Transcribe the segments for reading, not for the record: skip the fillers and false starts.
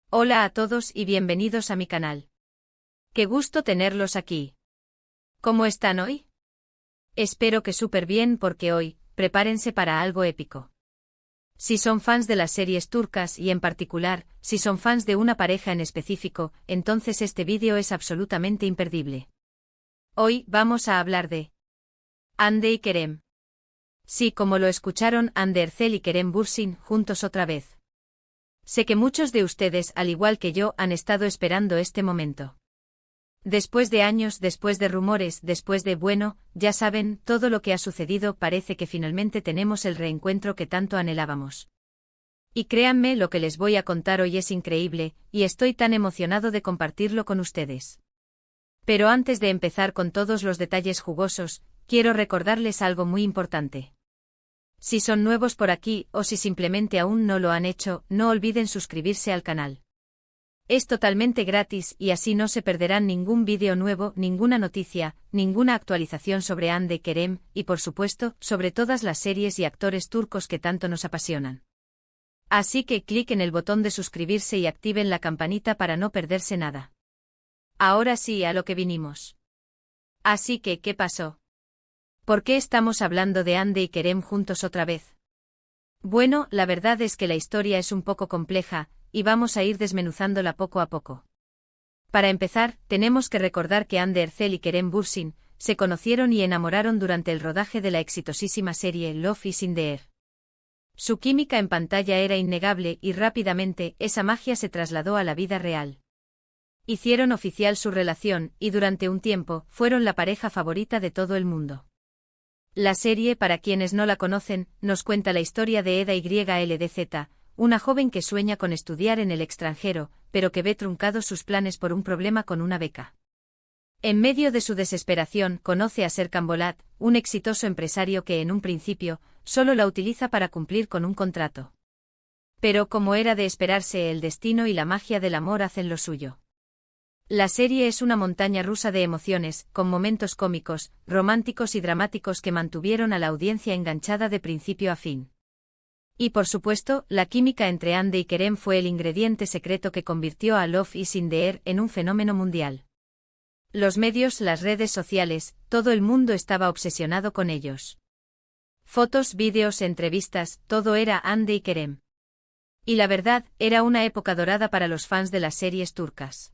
Hola a todos y bienvenidos a mi canal. Qué gusto tenerlos aquí. ¿Cómo están hoy? Espero que súper bien porque hoy, prepárense para algo épico. Si son fans de las series turcas y en particular, si son fans de una pareja en específico, entonces este vídeo es absolutamente imperdible. Hoy vamos a hablar de Hande y Kerem. Sí, como lo escucharon, Hande Erçel y Kerem Bürsin juntos otra vez. Sé que muchos de ustedes, al igual que yo, han estado esperando este momento. Después de años, después de rumores, después de, bueno, ya saben, todo lo que ha sucedido, parece que finalmente tenemos el reencuentro que tanto anhelábamos. Y créanme, lo que les voy a contar hoy es increíble, y estoy tan emocionado de compartirlo con ustedes. Pero antes de empezar con todos los detalles jugosos, quiero recordarles algo muy importante. Si son nuevos por aquí, o si simplemente aún no lo han hecho, no olviden suscribirse al canal. Es totalmente gratis y así no se perderán ningún vídeo nuevo, ninguna noticia, ninguna actualización sobre Hande, Kerem, y por supuesto, sobre todas las series y actores turcos que tanto nos apasionan. Así que clic en el botón de suscribirse y activen la campanita para no perderse nada. Ahora sí, a lo que vinimos. Así que, ¿qué pasó? ¿Por qué estamos hablando de Hande y Kerem juntos otra vez? Bueno, la verdad es que la historia es un poco compleja, y vamos a ir desmenuzándola poco a poco. Para empezar, tenemos que recordar que Hande Erçel y Kerem Bürsin se conocieron y enamoraron durante el rodaje de la exitosísima serie Love is in the Air. Su química en pantalla era innegable y rápidamente esa magia se trasladó a la vida real. Hicieron oficial su relación y durante un tiempo fueron la pareja favorita de todo el mundo. La serie, para quienes no la conocen, nos cuenta la historia de Eda YLDZ, una joven que sueña con estudiar en el extranjero, pero que ve truncados sus planes por un problema con una beca. En medio de su desesperación, conoce a Serkan Bolat, un exitoso empresario que en un principio, solo la utiliza para cumplir con un contrato. Pero como era de esperarse, el destino y la magia del amor hacen lo suyo. La serie es una montaña rusa de emociones, con momentos cómicos, románticos y dramáticos que mantuvieron a la audiencia enganchada de principio a fin. Y por supuesto, la química entre Hande y Kerem fue el ingrediente secreto que convirtió a Love is in the Air en un fenómeno mundial. Los medios, las redes sociales, todo el mundo estaba obsesionado con ellos. Fotos, vídeos, entrevistas, todo era Hande y Kerem. Y la verdad, era una época dorada para los fans de las series turcas.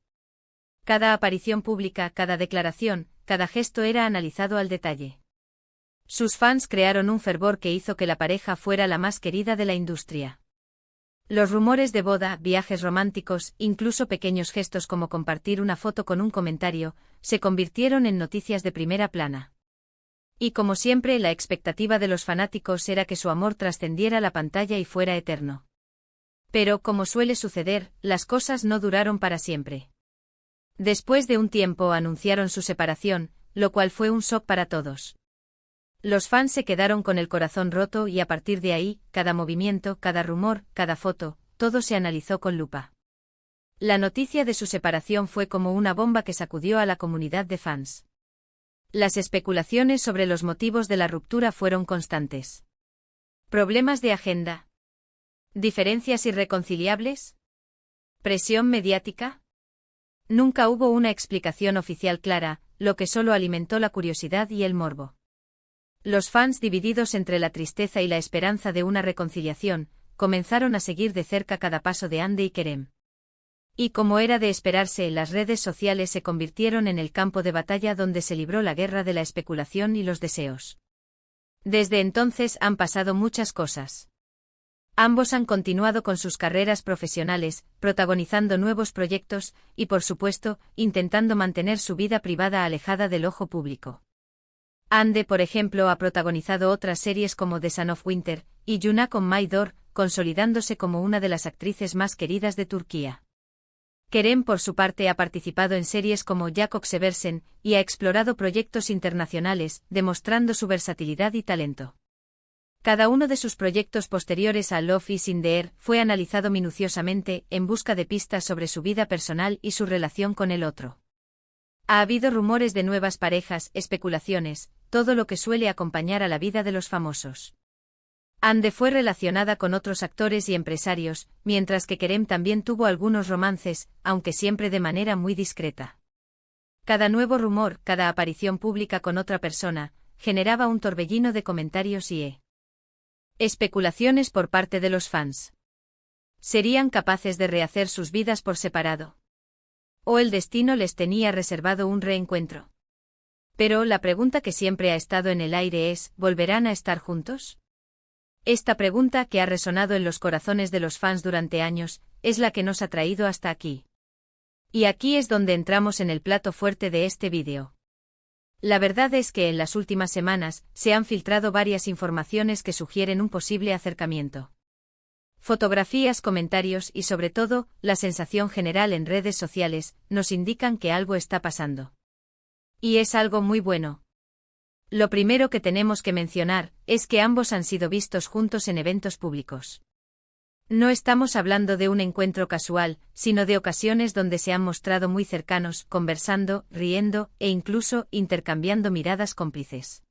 Cada aparición pública, cada declaración, cada gesto era analizado al detalle. Sus fans crearon un fervor que hizo que la pareja fuera la más querida de la industria. Los rumores de boda, viajes románticos, incluso pequeños gestos como compartir una foto con un comentario, se convirtieron en noticias de primera plana. Y como siempre, la expectativa de los fanáticos era que su amor trascendiera la pantalla y fuera eterno. Pero, como suele suceder, las cosas no duraron para siempre. Después de un tiempo anunciaron su separación, lo cual fue un shock para todos. Los fans se quedaron con el corazón roto y a partir de ahí, cada movimiento, cada rumor, cada foto, todo se analizó con lupa. La noticia de su separación fue como una bomba que sacudió a la comunidad de fans. Las especulaciones sobre los motivos de la ruptura fueron constantes. ¿Problemas de agenda? ¿Diferencias irreconciliables? ¿Presión mediática? Nunca hubo una explicación oficial clara, lo que solo alimentó la curiosidad y el morbo. Los fans, divididos entre la tristeza y la esperanza de una reconciliación, comenzaron a seguir de cerca cada paso de Hande y Kerem. Y como era de esperarse, las redes sociales se convirtieron en el campo de batalla donde se libró la guerra de la especulación y los deseos. Desde entonces han pasado muchas cosas. Ambos han continuado con sus carreras profesionales, protagonizando nuevos proyectos, y por supuesto, intentando mantener su vida privada alejada del ojo público. Hande, por ejemplo, ha protagonizado otras series como The Son of Winter, y Yuna con My Door, consolidándose como una de las actrices más queridas de Turquía. Kerem, por su parte, ha participado en series como Jakob Seversen, y ha explorado proyectos internacionales, demostrando su versatilidad y talento. Cada uno de sus proyectos posteriores a Love is in the Air fue analizado minuciosamente, en busca de pistas sobre su vida personal y su relación con el otro. Ha habido rumores de nuevas parejas, especulaciones, todo lo que suele acompañar a la vida de los famosos. Ande fue relacionada con otros actores y empresarios, mientras que Kerem también tuvo algunos romances, aunque siempre de manera muy discreta. Cada nuevo rumor, cada aparición pública con otra persona, generaba un torbellino de comentarios y especulaciones por parte de los fans. ¿Serían capaces de rehacer sus vidas por separado? ¿O el destino les tenía reservado un reencuentro? Pero la pregunta que siempre ha estado en el aire es, ¿volverán a estar juntos? Esta pregunta, que ha resonado en los corazones de los fans durante años, es la que nos ha traído hasta aquí. Y aquí es donde entramos en el plato fuerte de este vídeo. La verdad es que en las últimas semanas se han filtrado varias informaciones que sugieren un posible acercamiento. Fotografías, comentarios y sobre todo, la sensación general en redes sociales, nos indican que algo está pasando. Y es algo muy bueno. Lo primero que tenemos que mencionar es que ambos han sido vistos juntos en eventos públicos. No estamos hablando de un encuentro casual, sino de ocasiones donde se han mostrado muy cercanos, conversando, riendo e incluso intercambiando miradas cómplices.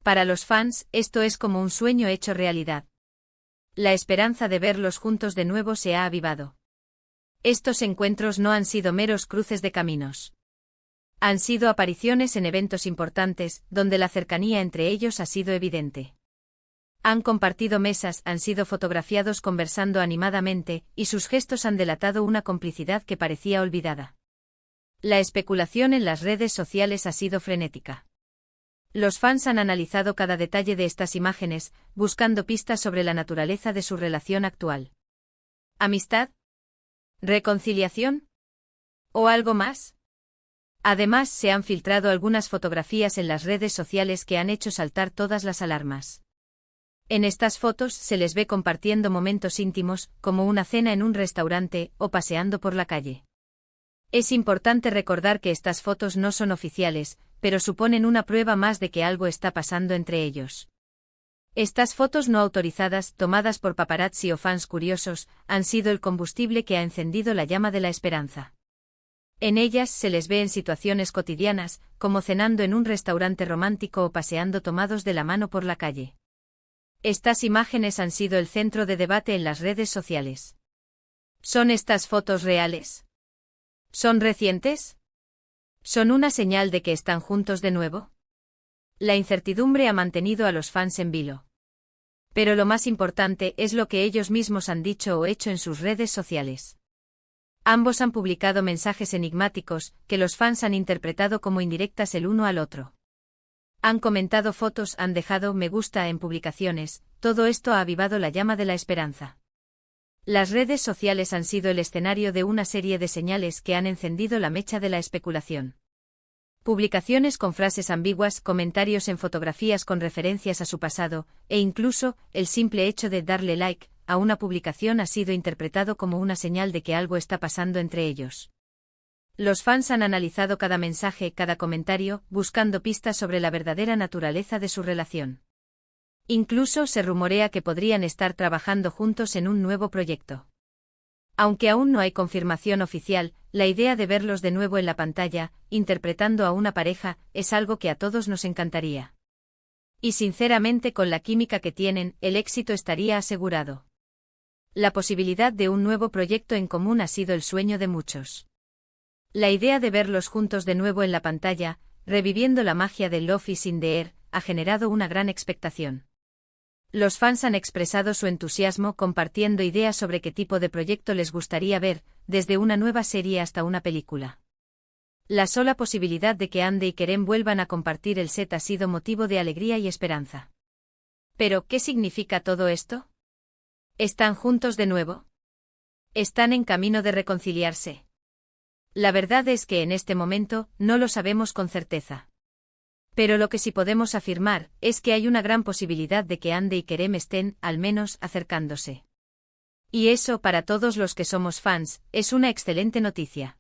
Para los fans, esto es como un sueño hecho realidad. La esperanza de verlos juntos de nuevo se ha avivado. Estos encuentros no han sido meros cruces de caminos. Han sido apariciones en eventos importantes, donde la cercanía entre ellos ha sido evidente. Han compartido mesas, han sido fotografiados conversando animadamente, y sus gestos han delatado una complicidad que parecía olvidada. La especulación en las redes sociales ha sido frenética. Los fans han analizado cada detalle de estas imágenes, buscando pistas sobre la naturaleza de su relación actual. ¿Amistad? ¿Reconciliación? ¿O algo más? Además, se han filtrado algunas fotografías en las redes sociales que han hecho saltar todas las alarmas. En estas fotos se les ve compartiendo momentos íntimos, como una cena en un restaurante o paseando por la calle. Es importante recordar que estas fotos no son oficiales, pero suponen una prueba más de que algo está pasando entre ellos. Estas fotos no autorizadas, tomadas por paparazzi o fans curiosos, han sido el combustible que ha encendido la llama de la esperanza. En ellas se les ve en situaciones cotidianas, como cenando en un restaurante romántico o paseando tomados de la mano por la calle. Estas imágenes han sido el centro de debate en las redes sociales. ¿Son estas fotos reales? ¿Son recientes? ¿Son una señal de que están juntos de nuevo? La incertidumbre ha mantenido a los fans en vilo. Pero lo más importante es lo que ellos mismos han dicho o hecho en sus redes sociales. Ambos han publicado mensajes enigmáticos, que los fans han interpretado como indirectas el uno al otro. Han comentado fotos, han dejado me gusta en publicaciones, todo esto ha avivado la llama de la esperanza. Las redes sociales han sido el escenario de una serie de señales que han encendido la mecha de la especulación. Publicaciones con frases ambiguas, comentarios en fotografías con referencias a su pasado, e incluso, el simple hecho de darle like a una publicación ha sido interpretado como una señal de que algo está pasando entre ellos. Los fans han analizado cada mensaje, cada comentario, buscando pistas sobre la verdadera naturaleza de su relación. Incluso se rumorea que podrían estar trabajando juntos en un nuevo proyecto. Aunque aún no hay confirmación oficial, la idea de verlos de nuevo en la pantalla, interpretando a una pareja, es algo que a todos nos encantaría. Y sinceramente, con la química que tienen, el éxito estaría asegurado. La posibilidad de un nuevo proyecto en común ha sido el sueño de muchos. La idea de verlos juntos de nuevo en la pantalla, reviviendo la magia de Love is in the Air, ha generado una gran expectación. Los fans han expresado su entusiasmo compartiendo ideas sobre qué tipo de proyecto les gustaría ver, desde una nueva serie hasta una película. La sola posibilidad de que Ande y Kerem vuelvan a compartir el set ha sido motivo de alegría y esperanza. Pero, ¿qué significa todo esto? ¿Están juntos de nuevo? ¿Están en camino de reconciliarse? La verdad es que en este momento no lo sabemos con certeza. Pero lo que sí podemos afirmar es que hay una gran posibilidad de que Ande y Kerem estén, al menos, acercándose. Y eso, para todos los que somos fans, es una excelente noticia.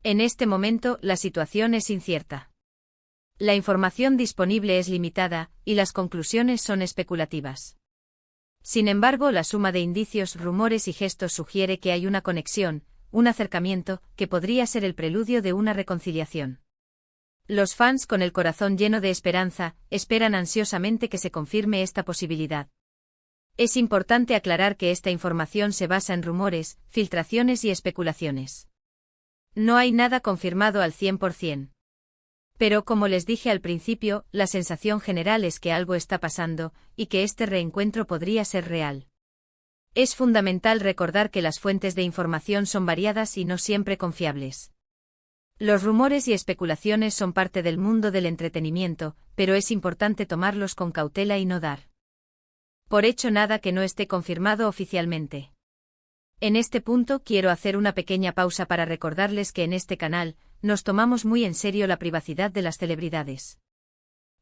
En este momento, la situación es incierta. La información disponible es limitada, y las conclusiones son especulativas. Sin embargo, la suma de indicios, rumores y gestos sugiere que hay una conexión, un acercamiento, que podría ser el preludio de una reconciliación. Los fans, con el corazón lleno de esperanza, esperan ansiosamente que se confirme esta posibilidad. Es importante aclarar que esta información se basa en rumores, filtraciones y especulaciones. No hay nada confirmado al 100%. Pero como les dije al principio, la sensación general es que algo está pasando, y que este reencuentro podría ser real. Es fundamental recordar que las fuentes de información son variadas y no siempre confiables. Los rumores y especulaciones son parte del mundo del entretenimiento, pero es importante tomarlos con cautela y no dar por hecho nada que no esté confirmado oficialmente. En este punto quiero hacer una pequeña pausa para recordarles que en este canal, nos tomamos muy en serio la privacidad de las celebridades.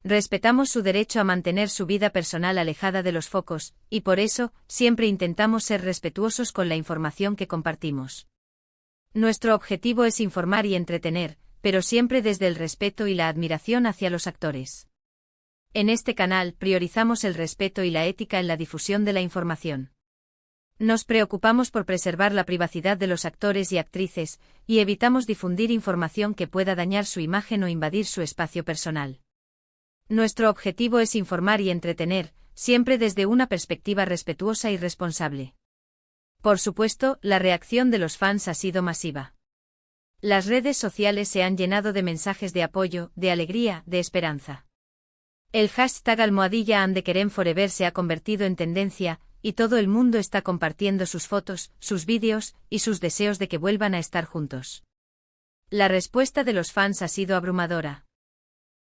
Respetamos su derecho a mantener su vida personal alejada de los focos, y por eso, siempre intentamos ser respetuosos con la información que compartimos. Nuestro objetivo es informar y entretener, pero siempre desde el respeto y la admiración hacia los actores. En este canal priorizamos el respeto y la ética en la difusión de la información. Nos preocupamos por preservar la privacidad de los actores y actrices, y evitamos difundir información que pueda dañar su imagen o invadir su espacio personal. Nuestro objetivo es informar y entretener, siempre desde una perspectiva respetuosa y responsable. Por supuesto, la reacción de los fans ha sido masiva. Las redes sociales se han llenado de mensajes de apoyo, de alegría, de esperanza. El hashtag #AndeKerenForever se ha convertido en tendencia, y todo el mundo está compartiendo sus fotos, sus vídeos, y sus deseos de que vuelvan a estar juntos. La respuesta de los fans ha sido abrumadora.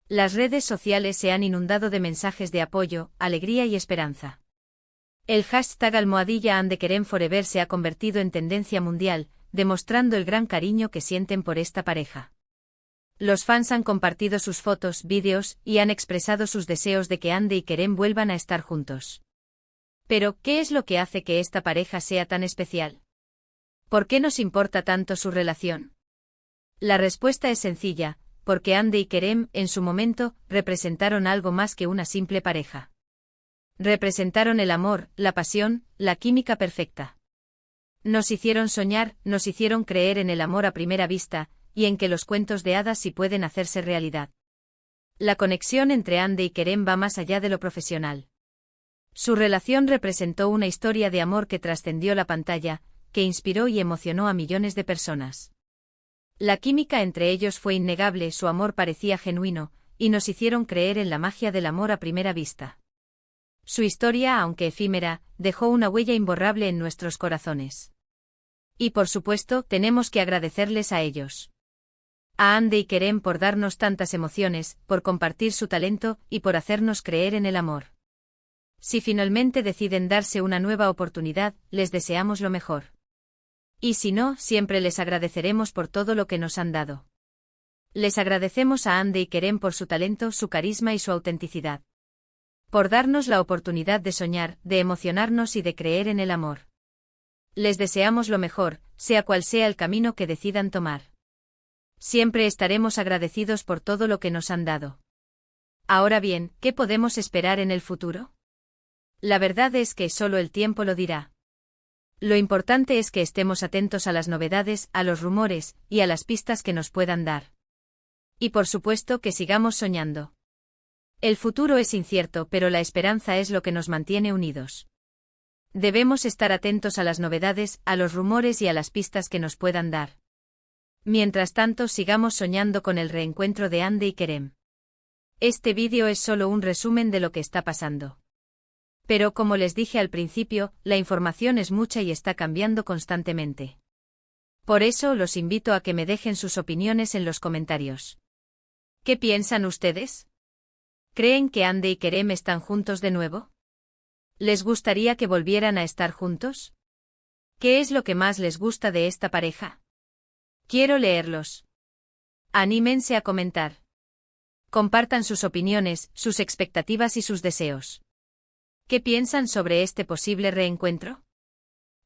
Las redes sociales se han inundado de mensajes de apoyo, alegría y esperanza. El hashtag #AndeKerenForever se ha convertido en tendencia mundial, demostrando el gran cariño que sienten por esta pareja. Los fans han compartido sus fotos, vídeos, y han expresado sus deseos de que Ande y Kerem vuelvan a estar juntos. Pero, ¿qué es lo que hace que esta pareja sea tan especial? ¿Por qué nos importa tanto su relación? La respuesta es sencilla, porque Ande y Kerem, en su momento, representaron algo más que una simple pareja. Representaron el amor, la pasión, la química perfecta. Nos hicieron soñar, nos hicieron creer en el amor a primera vista, y en que los cuentos de hadas sí pueden hacerse realidad. La conexión entre Ande y Kerem va más allá de lo profesional. Su relación representó una historia de amor que trascendió la pantalla, que inspiró y emocionó a millones de personas. La química entre ellos fue innegable, su amor parecía genuino, y nos hicieron creer en la magia del amor a primera vista. Su historia, aunque efímera, dejó una huella imborrable en nuestros corazones. Y por supuesto, tenemos que agradecerles a ellos. A Ande y Kerem por darnos tantas emociones, por compartir su talento, y por hacernos creer en el amor. Si finalmente deciden darse una nueva oportunidad, les deseamos lo mejor. Y si no, siempre les agradeceremos por todo lo que nos han dado. Les agradecemos a Ande y Kerem por su talento, su carisma y su autenticidad. Por darnos la oportunidad de soñar, de emocionarnos y de creer en el amor. Les deseamos lo mejor, sea cual sea el camino que decidan tomar. Siempre estaremos agradecidos por todo lo que nos han dado. Ahora bien, ¿qué podemos esperar en el futuro? La verdad es que solo el tiempo lo dirá. Lo importante es que estemos atentos a las novedades, a los rumores, y a las pistas que nos puedan dar. Y por supuesto que sigamos soñando. El futuro es incierto, pero la esperanza es lo que nos mantiene unidos. Debemos estar atentos a las novedades, a los rumores y a las pistas que nos puedan dar. Mientras tanto, sigamos soñando con el reencuentro de Ande y Kerem. Este vídeo es solo un resumen de lo que está pasando. Pero como les dije al principio, la información es mucha y está cambiando constantemente. Por eso los invito a que me dejen sus opiniones en los comentarios. ¿Qué piensan ustedes? ¿Creen que Ande y Kerem están juntos de nuevo? ¿Les gustaría que volvieran a estar juntos? ¿Qué es lo que más les gusta de esta pareja? Quiero leerlos. Anímense a comentar. Compartan sus opiniones, sus expectativas y sus deseos. ¿Qué piensan sobre este posible reencuentro?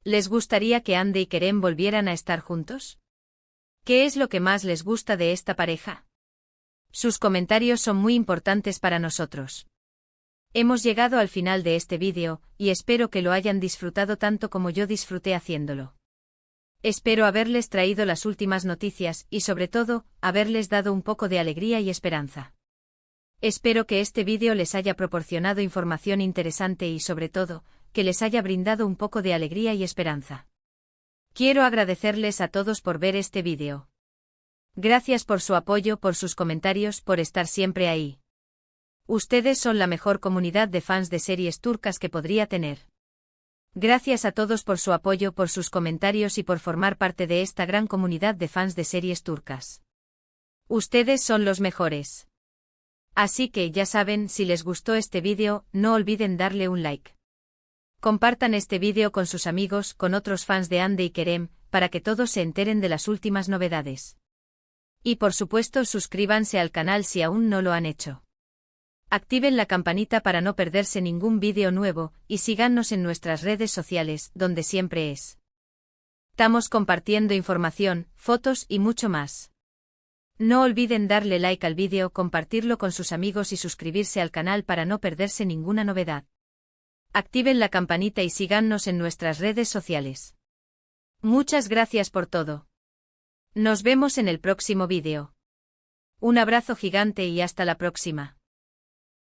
¿Les gustaría que Ande y Kerem volvieran a estar juntos? ¿Qué es lo que más les gusta de esta pareja? Sus comentarios son muy importantes para nosotros. Hemos llegado al final de este vídeo, y espero que lo hayan disfrutado tanto como yo disfruté haciéndolo. Espero haberles traído las últimas noticias y sobre todo, haberles dado un poco de alegría y esperanza. Espero que este vídeo les haya proporcionado información interesante y sobre todo, que les haya brindado un poco de alegría y esperanza. Quiero agradecerles a todos por ver este vídeo. Gracias por su apoyo, por sus comentarios, por estar siempre ahí. Ustedes son la mejor comunidad de fans de series turcas que podría tener. Gracias a todos por su apoyo, por sus comentarios y por formar parte de esta gran comunidad de fans de series turcas. Ustedes son los mejores. Así que ya saben, si les gustó este vídeo, no olviden darle un like. Compartan este vídeo con sus amigos, con otros fans de Hande y Kerem, para que todos se enteren de las últimas novedades. Y por supuesto suscríbanse al canal si aún no lo han hecho. Activen la campanita para no perderse ningún vídeo nuevo, y síganos en nuestras redes sociales, donde siempre estamos compartiendo información, fotos y mucho más. No olviden darle like al vídeo, compartirlo con sus amigos y suscribirse al canal para no perderse ninguna novedad. Activen la campanita y síganos en nuestras redes sociales. Muchas gracias por todo. Nos vemos en el próximo vídeo. Un abrazo gigante y hasta la próxima.